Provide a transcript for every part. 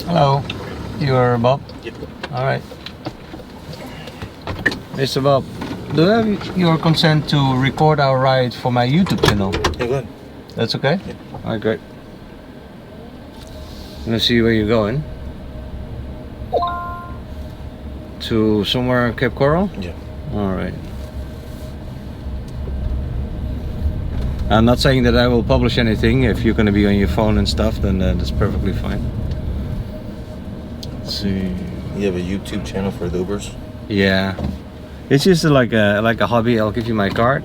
Hello, you're Bob? Yep. Alright. Mr. Bob, do I have your consent to record our ride for my YouTube channel? Yeah, go ahead. That's okay? Yep. Alright, great. Let's see where you're going. To somewhere in Cape Coral? Yeah. Alright. I'm not saying that I will publish anything. If you're going to be on your phone and stuff, then that's perfectly fine. Let's see. You have a YouTube channel for the Ubers? Yeah, it's just like a hobby. I'll give you my card.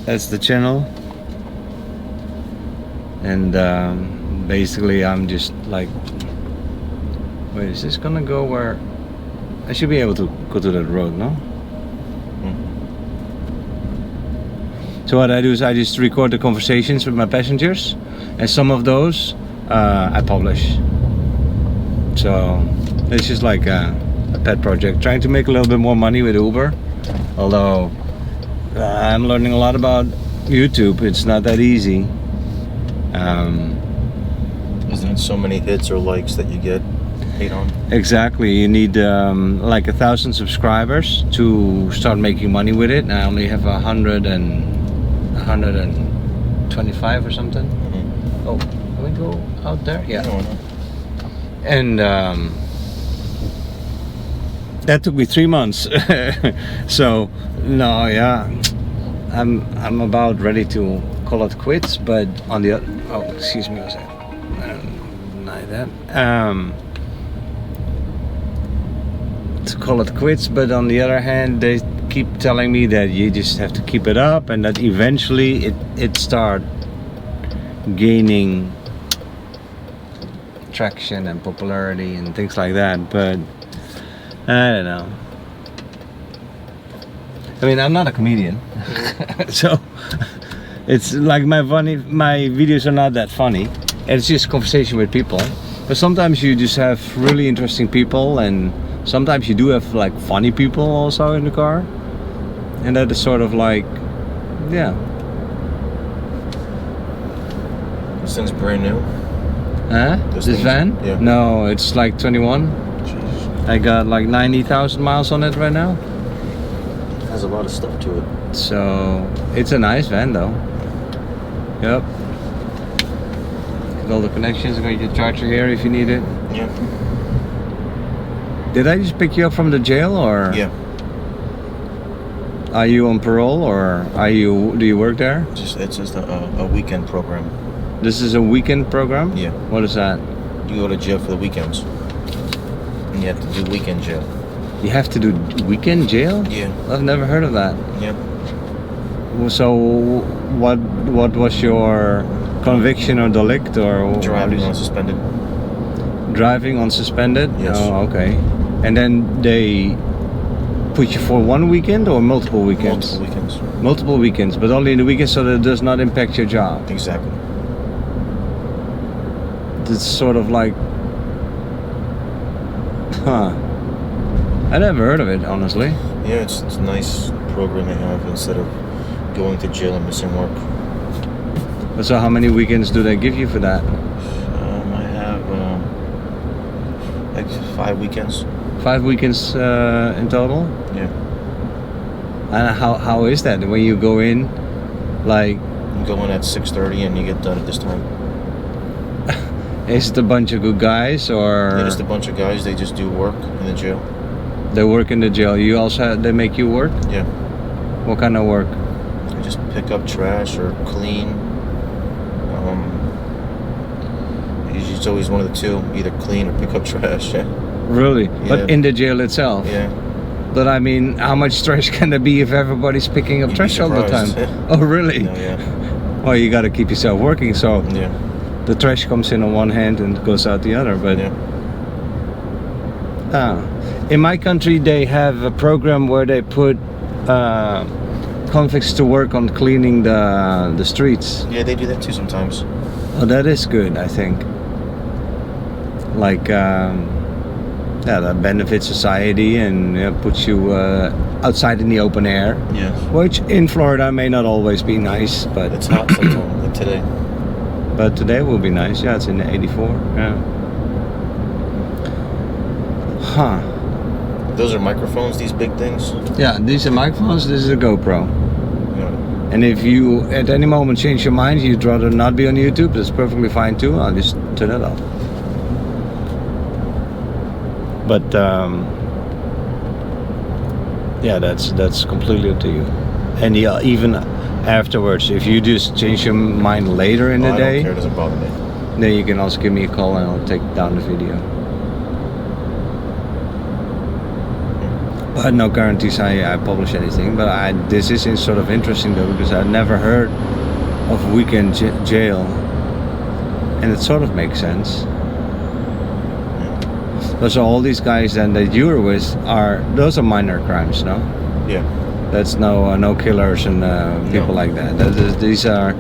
That's the channel, and basically I'm just like, wait, is this gonna go where I should be able to go to that road? No. So what I do is I just record the conversations with my passengers, and some of those I publish. So it's just like a pet project, trying to make a little bit more money with Uber. Although I'm learning a lot about YouTube, it's not that easy. Isn't it so many hits or likes that you get paid on? Exactly, you need like 1,000 subscribers to start making money with it. I only have 125 or something. Mm-hmm. Oh, can we go out there? Yeah. No, no. And that took me 3 months. So no, yeah, I'm about ready to call it quits. But on the other, oh, excuse me, was that? Deny that. To call it quits, but on the other hand, they keep telling me that you just have to keep it up, and that eventually it start gaining traction and popularity and things like that. But I don't know. I mean, I'm not a comedian, so it's like my videos are not that funny. It's just conversation with people. But sometimes you just have really interesting people, and sometimes you do have like funny people also in the car, and that is sort of like, yeah. This thing's brand new. Huh? This van? Yeah. No, it's like 21. Jeez. I got like 90,000 miles on it right now. It has a lot of stuff to it. So it's a nice van though. Yep. Got all the connections. Got your charger here if you need it. Yeah. Did I just pick you up from the jail, or? Yeah. Are you on parole, or do you work there? It's just a weekend program. This is a weekend program? Yeah. What is that? You go to jail for the weekends. And you have to do weekend jail. You have to do weekend jail? Yeah. I've never heard of that. Yeah. So what was your conviction or delict, or Driving unsuspended. Driving unsuspended? Yes. Oh, okay. And then they put you for one weekend or multiple weekends? Multiple weekends. Multiple weekends, but only in the weekends, so that it does not impact your job. Exactly. It's sort of like, huh? I never heard of it, honestly. Yeah, it's a nice program they have instead of going to jail and missing work. So how many weekends do they give you for that? I have like 5 weekends. 5 weekends in total? Yeah. And how is that when you go in, like? You go in at 6:30 and you get done at this time. Is it a bunch of good guys, or? They're just a bunch of guys. They just do work in the jail. They work in the jail. You also they make you work? Yeah. What kind of work? They just pick up trash or clean. Usually it's always one of the two, either clean or pick up trash. Yeah. Really? Yeah. But in the jail itself? Yeah. But I mean, how much trash can there be if everybody's picking up You'd trash be all the time? surprised. Oh, really? No, yeah. Well, you got to keep yourself working, so Yeah. the trash comes in on one hand and goes out the other. But Yeah. in my country, they have a program where they put convicts to work on cleaning the streets. Yeah, they do that too sometimes. Oh, that is good, I think. Like, yeah, that benefits society and puts you outside in the open air. Yeah. Which in Florida may not always be nice, but It's hot sometimes, like today. But today will be nice. Yeah, it's in the 84. Yeah. Huh. Those are microphones, these big things? Yeah, these are microphones. This is a GoPro. Yeah. And if you at any moment change your mind, you'd rather not be on YouTube, that's perfectly fine too. I'll just turn it off. But yeah, that's completely up to you. And yeah, even afterwards, if you just change your mind later in the I day, don't care, it doesn't bother me. then you can also give me a call and I'll take down the video. But no guarantees I publish anything. But this is sort of interesting though, because I never heard of weekend jail, and it sort of makes sense. But so all these guys then that you're with those are minor crimes, no? Yeah. That's no killers and people like that. These are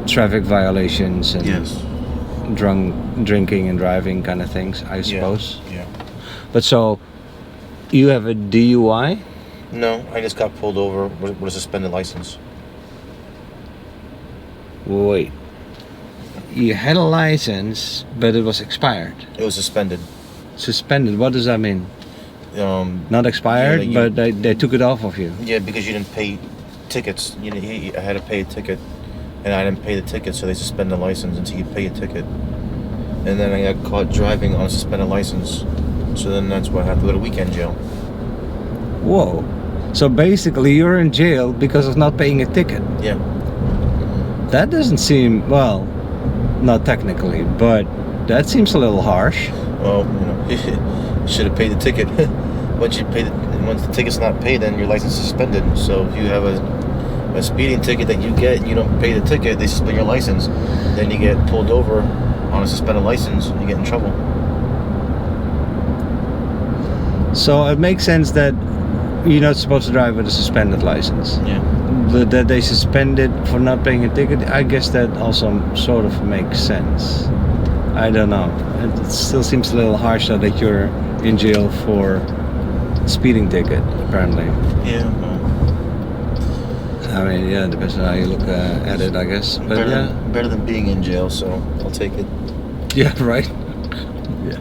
traffic violations and Yes. drinking and driving kind of things, I suppose. Yeah. But so you have a DUI? No, I just got pulled over with a suspended license. Wait. You had a license, but it was expired. It was suspended. Suspended. What does that mean? Not expired, yeah, but they took it off of you. Yeah, because you didn't pay tickets. I had to pay a ticket, and I didn't pay the ticket, so they suspend the license until you pay a ticket. And then I got caught driving on a suspended license, so then that's why I had to go to weekend jail. Whoa. So basically you're in jail because of not paying a ticket. Yeah. That doesn't seem, well, not technically, but that seems a little harsh. Well, you should have paid the ticket. Once the ticket's not paid, then your license is suspended. So if you have a speeding ticket that you get and you don't pay the ticket, they suspend your license. Then you get pulled over on a suspended license and you get in trouble. So it makes sense that you're not supposed to drive with a suspended license. Yeah. But that they suspended for not paying a ticket, I guess that also sort of makes sense. I don't know. It still seems a little harsh though that you're in jail for speeding ticket, apparently. Yeah. I mean, yeah, depends on how you look at it, I guess. But better than being in jail, so I'll take it. Yeah, right. Yeah.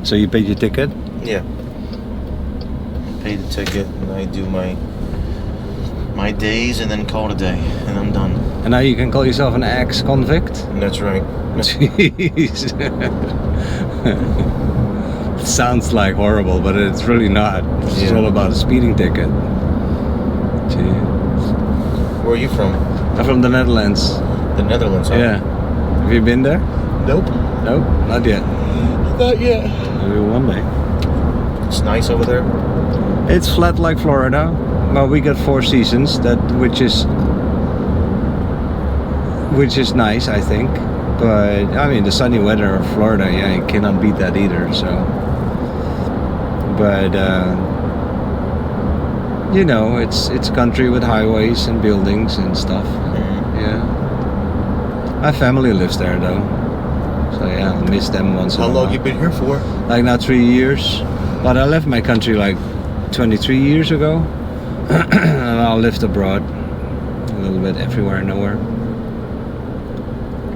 So you paid your ticket? Yeah. Pay the ticket and I do my days and then call it a day and I'm done. And now you can call yourself an ex-convict? And that's right. Jeez. Sounds like horrible, but it's really not. It's all about a speeding ticket. Jeez. Where are you from? I'm from the Netherlands. The Netherlands, huh? Yeah. Have you been there? Nope. Nope, not yet. Not yet. Maybe one day. It's nice over there. It's flat like Florida. Well, we got 4 seasons, which is nice, I think. But I mean, the sunny weather of Florida, yeah, you cannot beat that either. So, but you know, it's a country with highways and buildings and stuff. Mm-hmm. Yeah. My family lives there though, so yeah, I'll miss them once in a while. How long you been here for? Like now 3 years. But I left my country like 23 years ago. And I lived abroad a little bit everywhere and nowhere.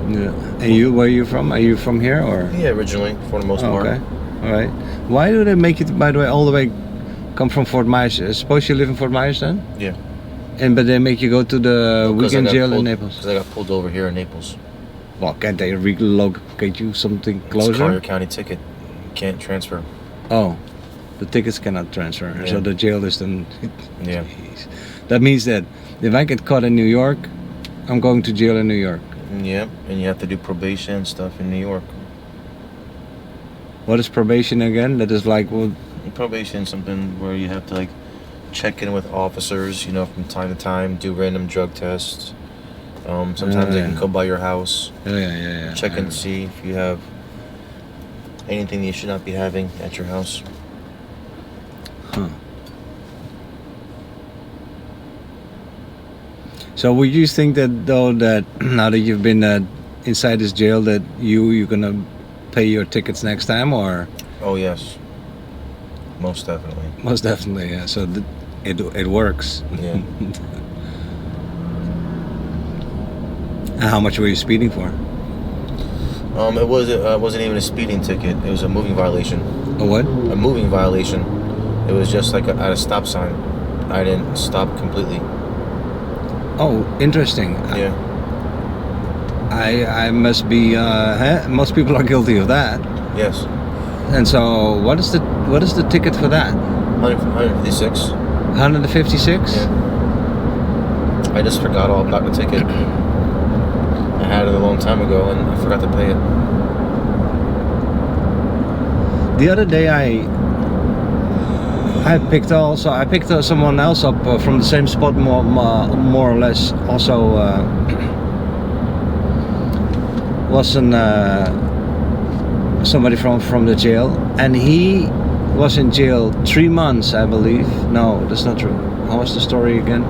Yeah. And you, where are you from? Are you from here or? Yeah, originally, for the most part. Okay, all right. Why do they make it, by the way, all the way come from Fort Myers? Suppose you live in Fort Myers then? Yeah. But they make you go to the weekend jail in Naples? Because I got pulled over here in Naples. Well, can't they relocate you something closer? It's a Collier County ticket. Can't transfer. Oh, the tickets cannot transfer. Yeah. So the jail is then... Yeah. Jeez. That means that if I get caught in New York, I'm going to jail in New York. Yeah, and you have to do probation and stuff in New York. What is probation again? That is like, well... Probation is something where you have to like check in with officers, you know, from time to time, do random drug tests. Sometimes they can come by your house, Yeah. check and see if you have anything that you should not be having at your house. Huh. So would you think that though, that now that you've been inside this jail, that you're gonna pay your tickets next time, or? Oh yes, most definitely. Most definitely, yeah. So it works. Yeah. And how much were you speeding for? It wasn't even a speeding ticket. It was a moving violation. A what? A moving violation. It was just like at a stop sign. I didn't stop completely. Oh, interesting. Yeah. I must be. Most people are guilty of that. Yes. And so, what is the ticket for that? 156. 156. Yeah. I just forgot all about the ticket. I had it a long time ago, and I forgot to pay it. The other day, I picked someone else up from the same spot, more or less. Also, wasn't somebody from the jail, and he was in jail 3 months, I believe. No, that's not true. How was the story again?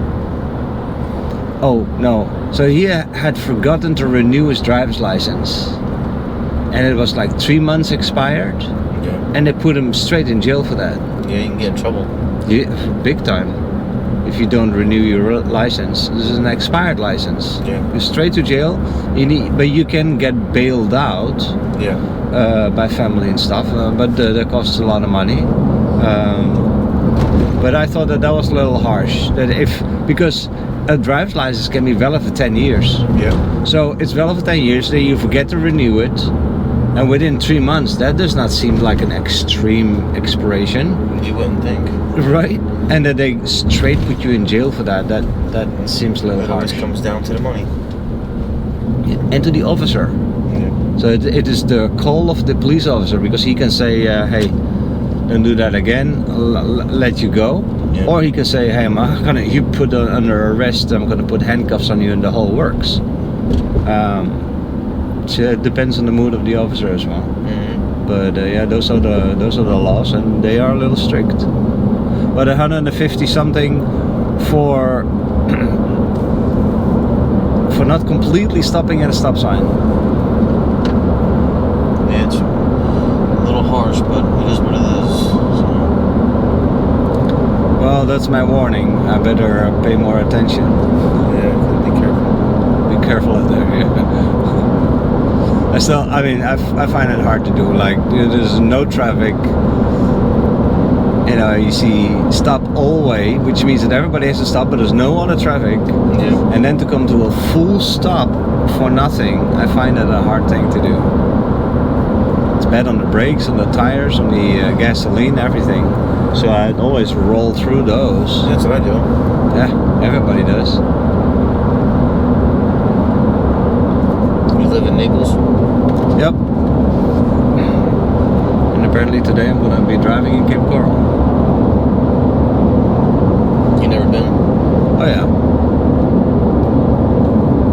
Oh no! So he had forgotten to renew his driver's license, and it was like 3 months expired. Yeah. And they put him straight in jail for that. Yeah, you can get in trouble. Yeah, big time. If you don't renew your license, this is an expired license. Yeah. You're straight to jail. But you can get bailed out. Yeah. By family and stuff. But that costs a lot of money. But I thought that was a little harsh. Because a driver's license can be valid for 10 years. Yeah. So it's valid for 10 years. Then you forget to renew it. And within 3 months, that does not seem like an extreme expiration. You wouldn't think. Right? And that they straight put you in jail for that. That seems a little It always harsh. comes down to the money. And to the officer. Yeah. So it is the call of the police officer, because he can say, hey, don't do that again, let you go. Yeah. Or he can say, hey, you put under arrest, I'm gonna put handcuffs on you, and the whole works. So it depends on the mood of the officer as well. Mm-hmm. But yeah, those are the laws, and they are a little strict. But 150 something for for not completely stopping at a stop sign. Yeah, it's a little harsh, but it is what it is. So. Well, that's my warning. I better pay more attention. Yeah, be careful. Be careful out there. Yeah. I find it hard to do. Like, there's no traffic. You know, you see stop all way, which means that everybody has to stop, but there's no other traffic. Yeah. And then to come to a full stop for nothing, I find that a hard thing to do. It's bad on the brakes, on the tires, on the gasoline, everything. So I'd always roll through those. That's what I do. Yeah, everybody does. You live in Naples? Yep. And apparently today I'm gonna be driving in Cape Coral. You never been? Oh yeah.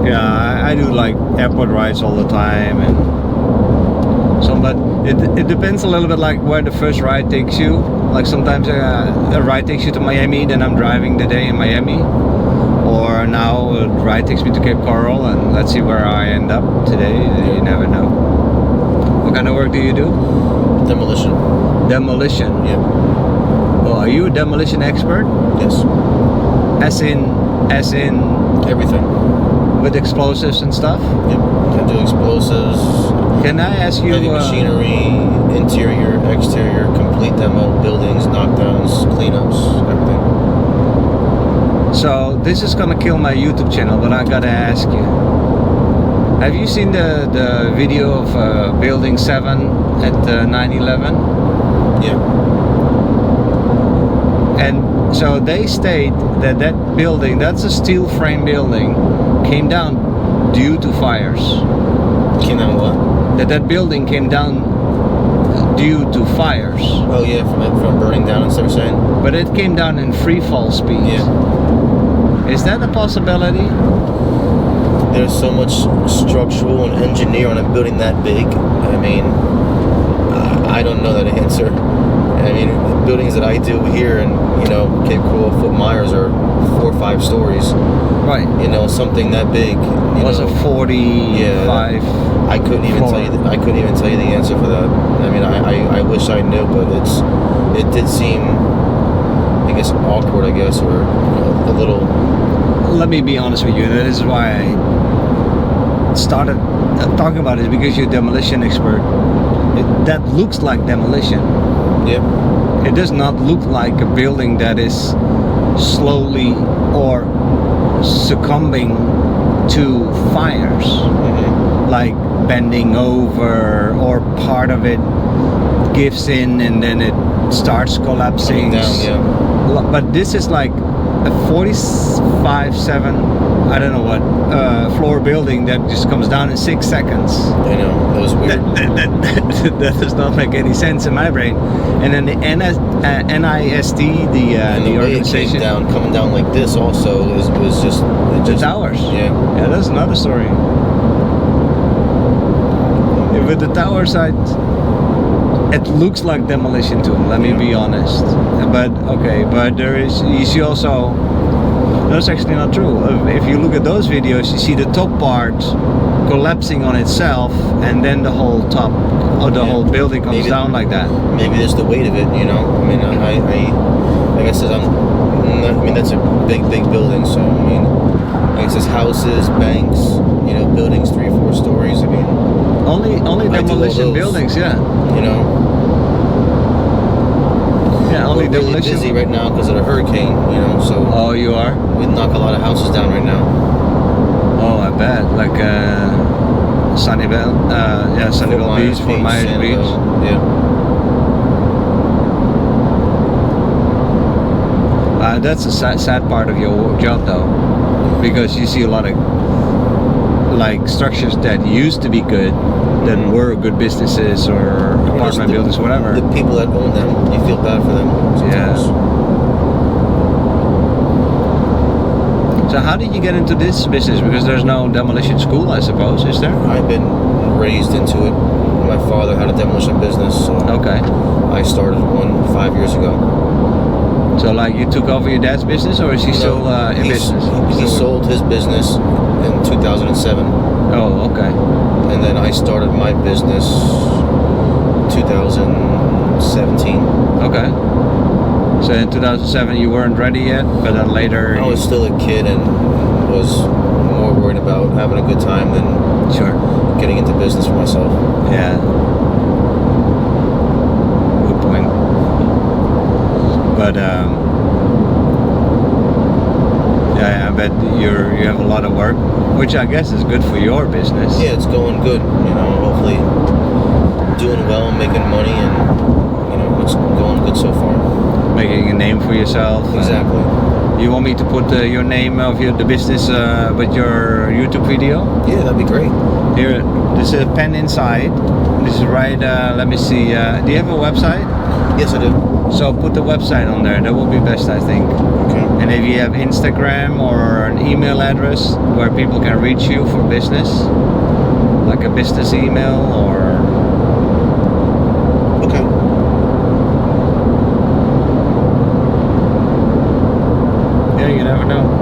Yeah, I do like airport rides all the time, and but it depends a little bit, like where the first ride takes you. Like sometimes a ride takes you to Miami, then I'm driving the day in Miami. Or now a ride takes me to Cape Coral, and let's see where I end up today. You never know. What kind of work do you do? Demolition. Demolition. Yeah. Oh, are you a demolition expert? Yes. As in Everything. with explosives and stuff? Yep. I do explosives. Can I ask you? Heavy machinery, interior, exterior, complete demo, buildings, knockdowns, cleanups, everything. So this is gonna kill my YouTube channel, but I gotta ask you. Have you seen the video of Building 7 at 9/11? Yeah. And so they state that building, that's a steel frame building, came down due to fires. Came down what? That building came down due to fires. Oh yeah, from burning down and stuff you're saying? But it came down in free fall speed. Yeah. Is that a possibility? There's so much structural and engineer on a building that big. I mean, I don't know that answer. I mean, the buildings that I do here in, Cape Coral, Fort Myers are 4 or 5 stories. Right. Something that big. Was a 45. I couldn't even tell you. I couldn't even tell you the answer for that. I mean, I wish I knew, but it did seem, I guess, awkward. I guess, or a little. Let me be honest with you. That is why started talking about it is because you're a demolition expert. That looks like demolition. Yep. It does not look like a building that is slowly or succumbing to fires, like bending over, or part of it gives in and then it starts collapsing. Down, yeah. But this is like a 45-7, I don't know what, floor building that just comes down in 6 seconds. I know, that was weird. That does not make any sense in my brain. And then the NIST, the way organization, it came down, coming down like this also was just the towers. Yeah, that's another story. With the tower side, it looks like demolition too. Let me be honest. But okay, but you see also. That's actually not true. If you look at those videos, you see the top part collapsing on itself, and then the whole top or the whole building comes down like that. Maybe there's the weight of it, you know. I mean, like I said, I mean that's a big building, so I mean, like it says houses, banks, you know, buildings 3-4 stories. I mean, only demolition buildings, yeah. You know. Yeah, only We're really demolition. busy right now because of the hurricane, you know. So. Oh, you are. We knock a lot of houses down right now. Oh, I bet. Like Sunnyvale, Sunnyvale Beach, Fort Myers Beach. Yeah. That's a sad part of your job, though, because you see a lot of like structures that used to be good, that were good businesses or apartment buildings, whatever. The people that own them, you feel bad for them sometimes. Yeah. So how did you get into this business? Because there's no demolition school, I suppose, is there? I've been raised into it. My father had a demolition business, so okay. I started one 5 years ago. So like you took over your dad's business, or is he still in business? He sold his business in 2007. Oh, okay. And then I started my business 2017. Okay. So in 2007 you weren't ready yet, but then later... I was still a kid and was more worried about having a good time than getting into business for myself. Yeah. Good point. But yeah, I bet you have a lot of work, which I guess is good for your business. Yeah, it's going good. You know, hopefully doing well, making money, and you know, it's going good so far. Making a name for yourself. Exactly. You want me to put your name of the business with your YouTube video? Yeah, that'd be great. Here, there's a pen inside. This is right. Let me see. Do you have a website? Yes, I do. So put the website on there. That will be best, I think. Okay. And if you have Instagram or an email address where people can reach you for business, like a business email or... Okay. Yeah, you never know.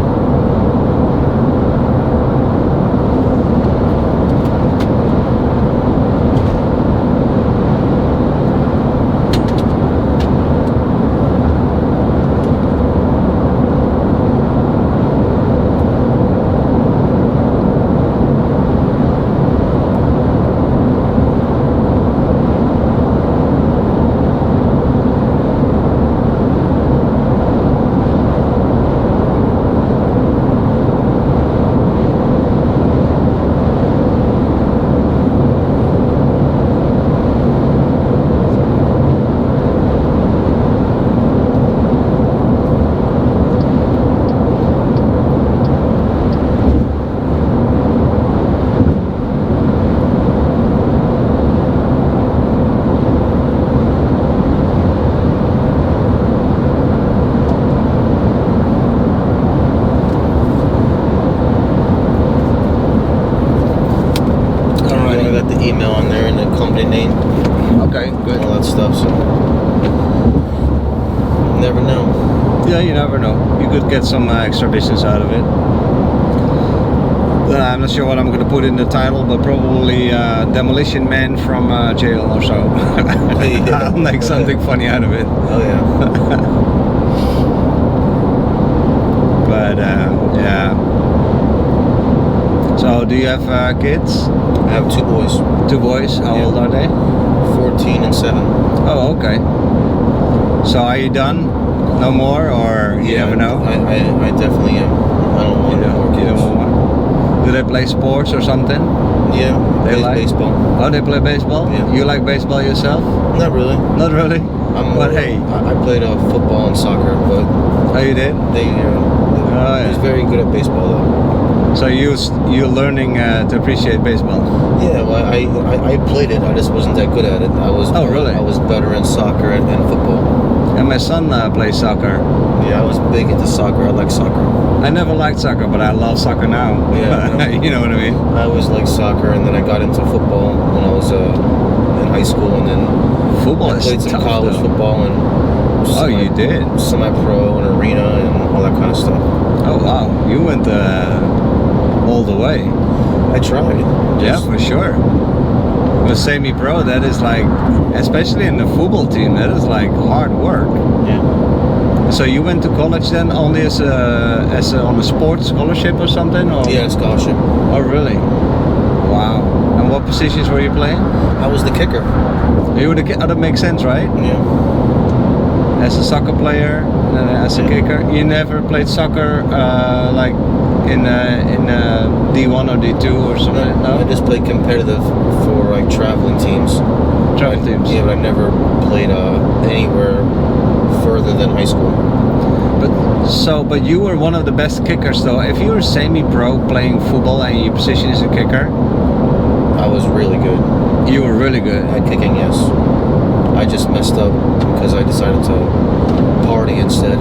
Email on there and the company name. Okay, good. All that stuff, so never know. Yeah, you never know. You could get some extra business out of it. I'm not sure what I'm going to put in the title, but probably Demolition Man from jail or so. I'll make something funny out of it. Oh yeah. But yeah. So do you have kids? I have 2 boys, 2 boys. How Yeah. old are they? 14 and 7. Oh, okay. So are you done? No more, or you never know? I definitely am. I don't want more You kids. don't want one? Do they play sports or something? Yeah, They plays like baseball. Oh, they play baseball? Yeah. You like baseball yourself? Not really. Not really? I'm But hey. I played football and soccer, but Oh, you did? he was very good at baseball though. So you're learning to appreciate baseball. Yeah, well, I played it. I just wasn't that good at it. Oh, really? I was better in soccer and football. And my son plays soccer. Yeah, I was big into soccer. I like soccer. I never liked soccer, but I love soccer now. Yeah. You know what I mean? I always liked soccer, and then I got into football when I was in high school, and then Football I is played some tough, college though. football and Oh, you did? semi-pro and arena and all that kind of stuff. Oh, wow. You went all the way. I tried. Yeah, Just- for sure. But semi-pro, that is like, especially in the football team, that is like hard work. Yeah. So you went to college then only as on a sports scholarship or something? Or? Yeah, scholarship. Oh, really? Wow. And what positions were you playing? I was the kicker. You were the oh, that makes sense, right? Yeah. As a soccer player, and as a Yeah. kicker. You never played soccer like in D1 or D2 or something? I No? just played competitive for like traveling teams. Travel teams. Yeah, but I never played anywhere further than high school. But you were one of the best kickers though. If you were semi-pro playing football and your position is a kicker, I was really good you were really good. at kicking. Yes, I just messed up because I decided to party instead.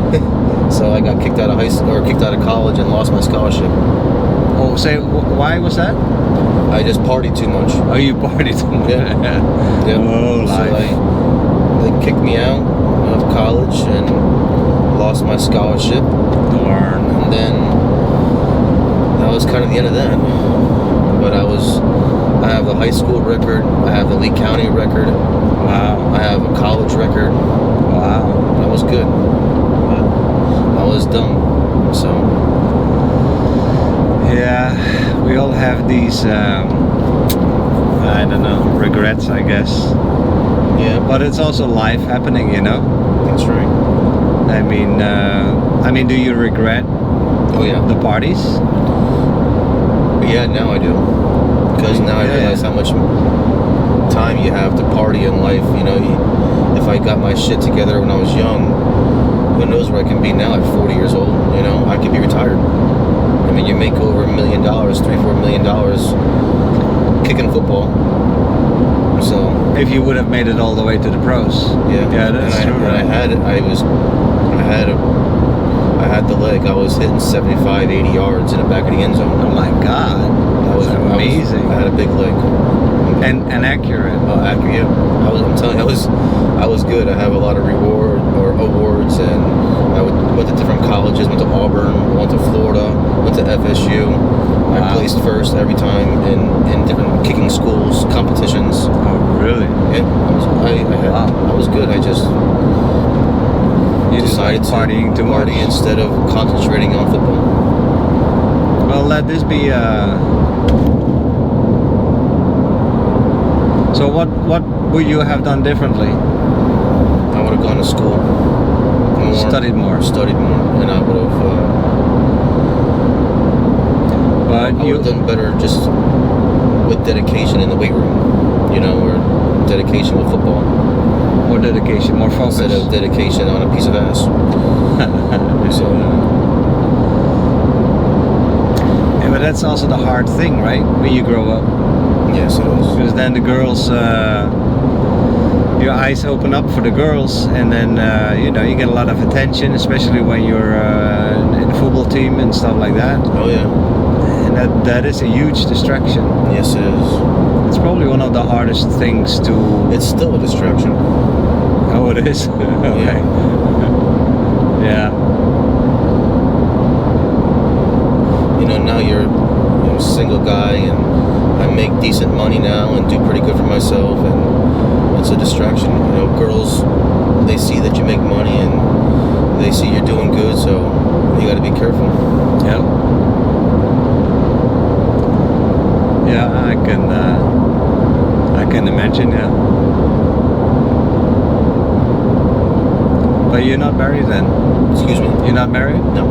So I got kicked out of high school or kicked out of college and lost my scholarship. Oh, say why was that? I just partied too much. Oh, you partied too much. Yeah. Oh, So life. they kicked me out of college and lost my scholarship. Darn. And then that was kind of the end of that. But I have a high school record, I have the Lee County record, Wow. I have a college record. Wow. I was good. But I was dumb. So Yeah, we all have these, I don't know, regrets, I guess. yeah, But it's also life happening, you know. that's right. I mean, do you regret Oh yeah. the parties? Yeah, now I do. Because now I Yeah. realize how much time you have to party in life. You know, if I got my shit together when I was young, who knows where I can be now at 40 years old? You know, I could be retired. I mean, you make over $1 million, $3-4 million kicking football. So If you would have made it all the way to the pros. yeah, Yeah, that's and true. I had the leg. I was hitting 75, 80 yards in the back of the end zone. Oh my God. That That's amazing. I had a big leg. And accurate. Accurate. Yeah. I'm telling you, I was good. I have a lot of awards, and I went to different colleges. Went to Auburn, went to Florida, went to FSU. I Wow. placed first every time in different kicking schools, competitions. Oh, really? Yeah, Wow. I was good. I just You decided just like partying to too much. party instead of concentrating on football. Well, let this be. So what would you have done differently? I would have gone to school. Studied more. Studied more, and I would have. But I would have done better just with dedication in the weight room, you know, or dedication with football more dedication, more focus. instead of dedication on a piece of ass. So Yeah, but that's also the hard thing, right? When you grow up, yes, it is. because then the girls, your eyes open up for the girls, and then you know you get a lot of attention, especially when you're in the football team and stuff like that. Oh yeah, And that is a huge distraction. yes it is. It's probably one of the hardest things to. It's still a distraction. Oh, it is. Okay. Yeah. You know, now you're a single guy, and I make decent money now and do pretty good for myself, and it's a distraction. You know, girls, they see that you make money and they see you're doing good, so you got to be careful. Yep. Yeah, I can imagine. Yeah. But you're not married then? Excuse me? You're not married? No.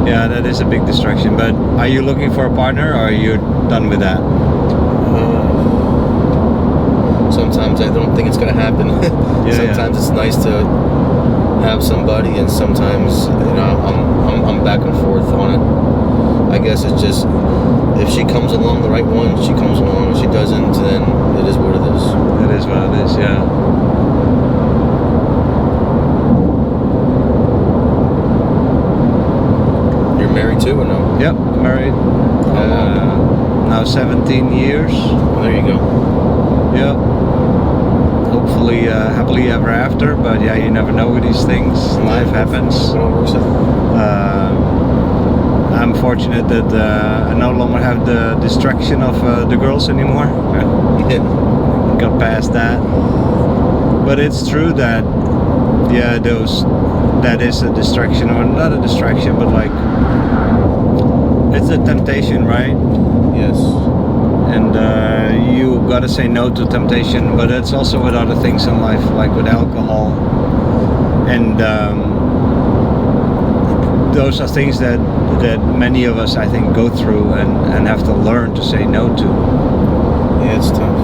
Yeah, that is a big distraction. But are you looking for a partner, or are you done with that? Sometimes I don't think it's gonna happen. Sometimes it's nice to have somebody, and sometimes I'm back and forth on it. I guess it's just, if she comes along, the right one, she comes along. If she doesn't, then it is what it is. It is what it is. Yeah. You're married too, or no? Yep, married. Now 17 years. There you go. Yep. Hopefully happily ever after, but yeah, you never know with these things. Life happens. It all works out. I'm fortunate that I no longer have the distraction of the girls anymore. Yeah. Got past that. But it's true that, yeah, that is a distraction, or not a distraction, but like, it's a temptation, right? Yes. And you gotta say no to temptation, but it's also with other things in life, like with alcohol. And those are things that many of us, I think, go through and have to learn to say no to. Yeah, it's tough.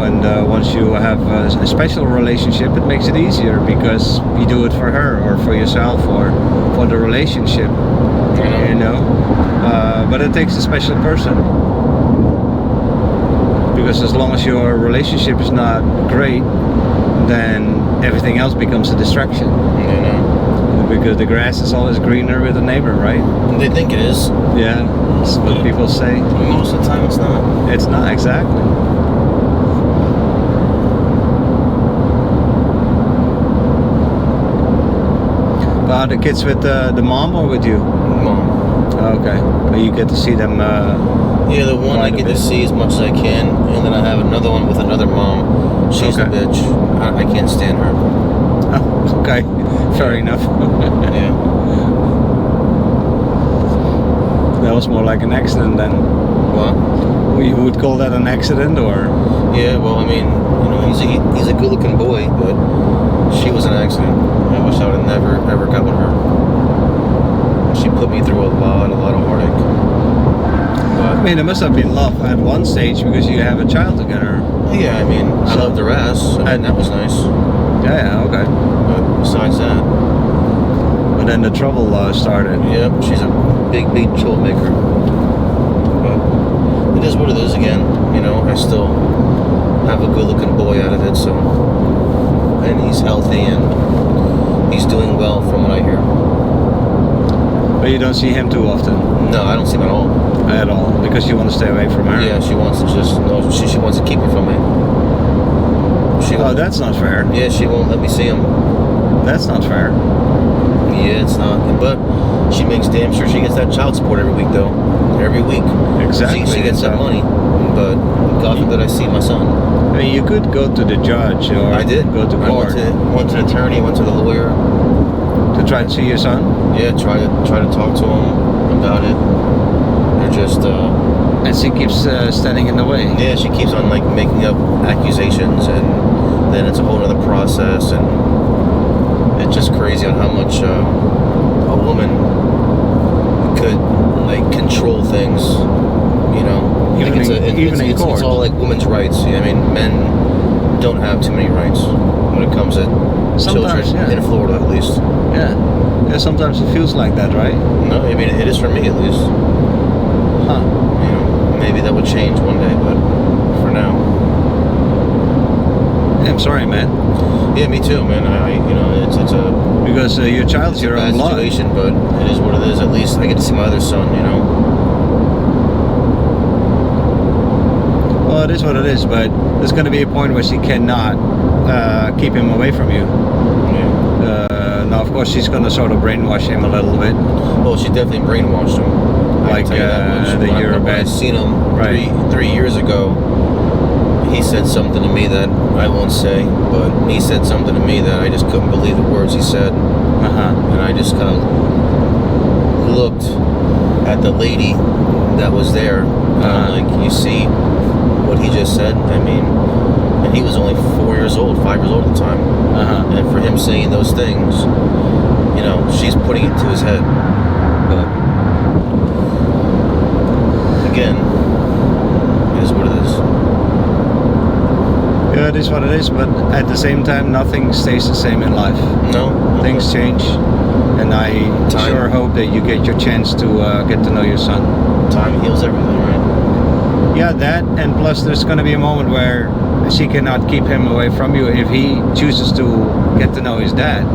And once you have a special relationship, it makes it easier because you do it for her or for yourself or for the relationship. But it takes a special person, because as long as your relationship is not great, then everything else becomes a distraction. Because the grass is always greener with the neighbor, right? They think it is. Yeah, that's what people say. Most of the time it's not. It's not, exactly. But are the kids with the mom or with you? Mom. Okay, but you get to see them. Yeah, the one I get to see as much as I can, and then I have another one with another mom. She's a bitch. I can't stand her. Oh, okay, fair enough. Yeah. That was more like an accident then. What? You would call that an accident, or? Yeah, well, I mean, he's a good-looking boy, but she was an accident. I wish I would have never ever got with her. She put me through a lot of heartache. I mean, it must have been love at one stage because you have a child together. Yeah, I mean, I loved her ass, and that was nice. Yeah, okay. But besides that... But then the trouble started. Yep, she's a big troublemaker. But it is what it is again. I still have a good-looking boy out of it, so... And he's healthy, and he's doing well from what I hear. But you don't see him too often? No, I don't see him at all. At all? Because you want to stay away from her? Yeah, she wants to she wants to keep her from me. That's not fair. Yeah, she won't let me see him. That's not fair. Yeah, it's not. But she makes damn sure she gets that child support every week, though. Every week. Exactly. She gets that money. But God forbid I see my son. I mean, you could go to the judge, or I did. Go to court. I went to the attorney, went to the lawyer. To try to see your son? Yeah, try to talk to him about it. They're just and she keeps standing in the way. Yeah, she keeps on making up accusations, and then it's a whole other process, and it's just crazy on how much a woman could control things. Even in court. It's all women's rights. I mean, men don't have too many rights when it comes to children, in Florida at least. Yeah, sometimes it feels like that, right? No, I mean, it is for me at least. Huh. Maybe that would change one day, but for now. Yeah, I'm sorry, man. Yeah, me too, man. It's a... Because your child's your own blood. Situation, but it is what it is. At least I get to see my other son, Well, it is what it is, but there's going to be a point where she cannot keep him away from you. Yeah. Now, of course, she's going to sort of brainwash him a little bit. Well, she definitely brainwashed him. Like that you're a when I bad... seen him Right. 3 years ago, he said something to me that I won't say, but he said something to me that I just couldn't believe the words he said. And I just kind of looked at the lady that was there. Like, you see what he just said? I mean, and he was only 5 years old at the time. And for him saying those things, you know, she's putting it to his head. But again, it is what it is. Yeah, it is what it is, but at the same time, nothing stays the same in life. No. Things change, and I sure hope that you get your chance to get to know your son. Time heals everything, right? Yeah, that, and plus there's going to be a moment where she cannot keep him away from you if he chooses to get to know his dad.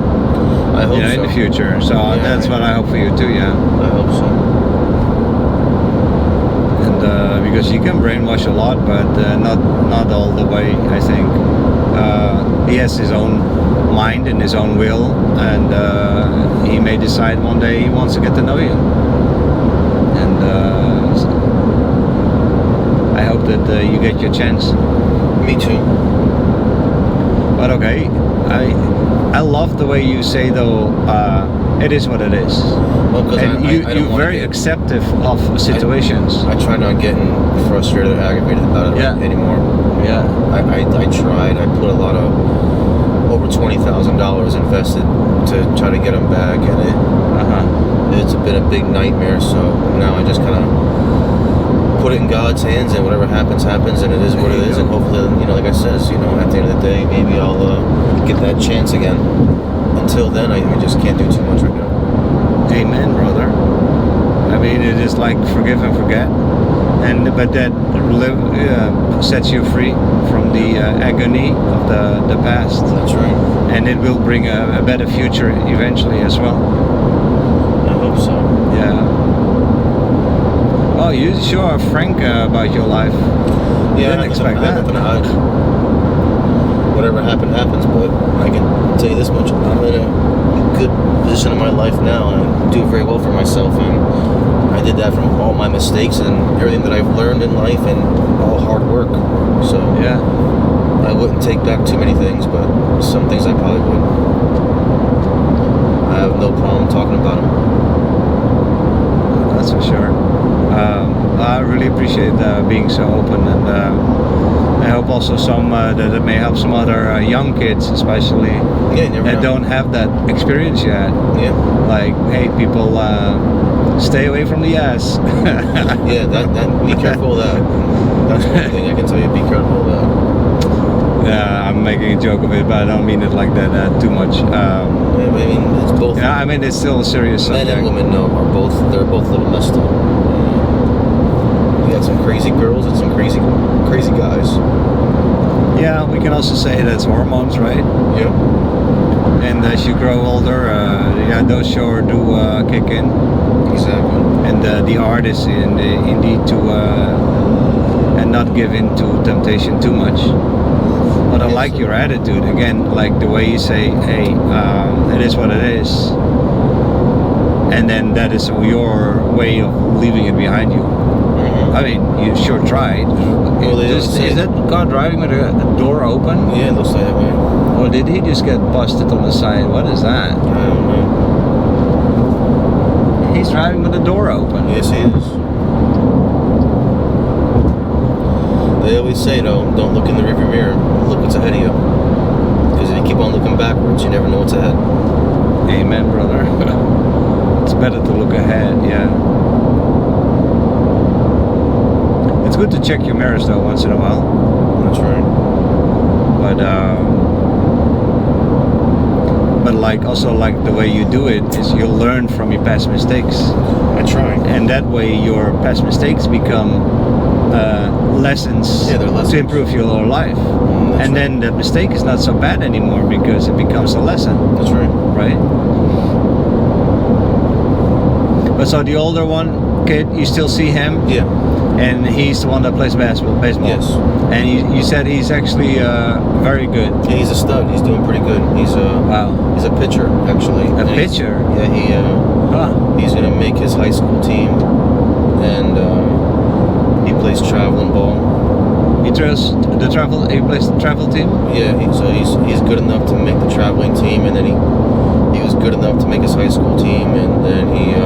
I hope so. In the future. So that's what I hope for you too, yeah. I hope so. And because he can brainwash a lot, but not all the way, I think. He has his own mind and his own will, and he may decide one day he wants to get to know you. And I hope that you get your chance. Me too. But okay, I love the way you say though, it is what it is. Well, and you're very acceptive of situations. I try not getting frustrated or aggravated about it anymore. Yeah. I tried. I put a lot of over $20,000 invested to try to get them back, and it's been a big nightmare. So now I just kind of put it in God's hands, and whatever happens, happens, and it is what it is. And hopefully, you know, like I said, you know, at the end of the day, maybe I'll get that chance again. Until then, I just can't do too much right now. Amen, brother. I mean, it is like forgive and forget, but that sets you free from the agony of the past. That's right. And it will bring a better future eventually as well. I hope so. Yeah. Oh, you sure are frank about your life. Yeah, Didn't expect that. Nothing to hide. Whatever happened, happens. But I can tell you this much: I'm in a good position in my life now, and I do very well for myself. And I did that from all my mistakes and everything that I've learned in life, and all hard work. So yeah, I wouldn't take back too many things, but some things I probably would. I have no problem talking about them. That's for sure. I really appreciate being so open, and I hope also that it may help some other young kids, especially that don't have that experience yet. Yeah. Like, hey, people, stay away from the ass. Yeah, that be careful of that. That's one thing I can tell you. Be careful of that. Yeah, I'm making a joke of it, but I don't mean it like that too much. Yeah, I mean, it's both. Yeah, I mean, it's still a serious subject. Men and women they're both a little messed up. We got some crazy girls and some crazy guys. Yeah, we can also say that's hormones, right? Yeah. And as you grow older, those sure do kick in. Exactly. And the art is indeed to and not give in to temptation too much. But I like your attitude again, like the way you say, "Hey, it is what it is," and then that is your way of leaving it behind you. I mean, you sure tried. Well, is that car driving with the door open? Yeah, it looks like that way. Or did he just get busted on the side? What is that? I don't know. He's driving with the door open. Yes, he is. They always say, though, don't look in the rearview mirror. Look what's ahead of you. Because if you keep on looking backwards, you never know what's ahead. Amen, brother. It's better to look ahead, yeah. It's good to check your mirrors, though, once in a while. That's right. But like also like the way you do it is you learn from your past mistakes. I try. And that way your past mistakes become lessons, they're lessons to improve your life. And then the mistake is not so bad anymore because it becomes a lesson. That's right. Right? But so the older one kid, you still see him? Yeah. And he's the one that plays baseball. Yes. And you said he's actually very good. Yeah, he's a stud. He's doing pretty good. He's a pitcher, actually. A pitcher? He's going to make his high school team. And he plays traveling ball. He plays the travel team. Yeah, he's good enough to make the traveling team, and then he was good enough to make his high school team, and then he I